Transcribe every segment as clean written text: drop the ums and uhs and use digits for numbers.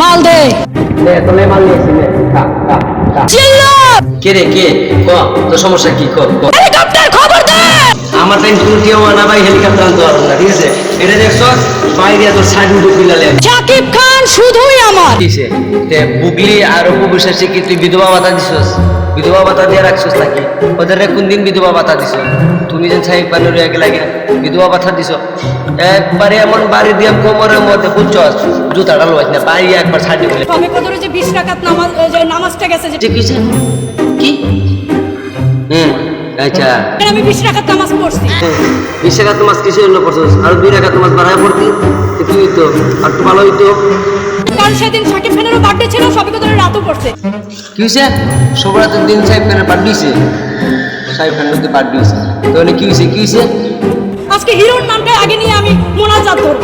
মাল দে। নে তোলে মাল নিয়েছি নে খা খা খা। চিল্লা! কে রে কে ক তোর সমস্যা কি কর ক। হেলিকপ্টার খবর দে। আমার টাইম কোনো কেউ না ভাই হেলিকপ্টার আনতে পারবো না ঠিক আছে এটা দেখছ বাইরে তোর সাইড উঠে পিলালে শাকিব খান শুধুই আমার। কিসে তে বুগলি আর অপু বিশ্বাসে কি তুই বিধবা ভাতা দিছস বিধবা ভাতা দিয়ে রাখছস নাকি ওদের কোন দিন বিধবা ভাতা দিছ তুমি যেন সাহেব পানের রয়ে লাগে বিধবা ভাতা দিছ একবারে এমন বাড়ি দিয়াম কোমরের মধ্যে বুঝছস জুতাটা লোয়াস না বাইরে একবার ছাড়ি দিলে তবে কত যে 20 রাকাত নামাজ যে নামাজটা গেছে যে ঠিক আছে কি আচ্ছা আমি 20 রাকাত নামাজ পড়ছি। 20 টাকা তোমার কিসের জন্য পড়ছস আর 2 টাকা তোমার বাড়ায় পড়তি কি হইতো আর তো ভালো হইতো কারণ সেদিন শাকিব খানেরও বার্থডে ছিল সবই কত রাতও পড়ছে। কি হয়েছে শুভরাতের দিন সাহেব খানের বার্থডে হয়েছে সাহেব খানের মধ্যে বার্থডে হয়েছে তাহলে কি হয়েছে কি হয়েছে আজকে হিরোর নামটা আগে নিয়ে আমি মোনাজাত করব।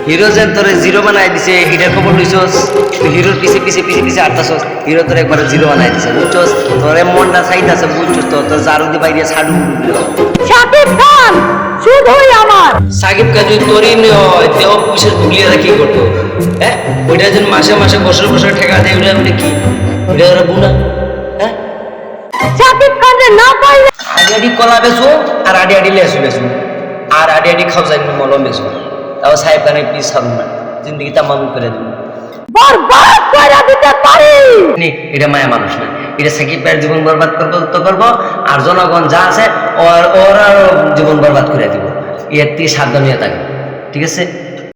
হিরো যে তোরে জিরো বানাই দিছে এটার খবর লইছস তুই হিরোর পিছে পিছে পিছে পিছে আটতাছস হিরো তোরে একবার জিরো বানাই দিছে বুঝছস তোরে মনটা চাইতাছে বুঝছস তো তোর জারু দিয়ে বাইরে ছাড়ু শাকিব খান শুধুই আমার। সাকিব খান যদি তোরই নয় দেহ পুলিশের বুগলিয়ারা কি করতো হ্যাঁ ওইটা যেন মাসে মাসে বছর বছর ঠেকা দেয় ওটা ওটা কি ওটা ওরা বুনা হ্যাঁ শাকিব খানরে না পাইলে আডি আডি কলা বেছো আর আডি আডি লেসু বেছো আর আডি আডি খাও যাই মলম বেছো তাও সাহেব খানে প্লিজ খাবো না জিন্দগি তামাম করে দেবো বরবাদ করে দিতে পারি। এটা মায়া মানুষ না এটা সাকিব ভাইয়ের জীবন বরবাদ করবো তো করবো আর জনগণ যা আছে ওর জীবন বরবাদ করে দিব এর থেকে সাবধান হয়ে থাকে ঠিক আছে।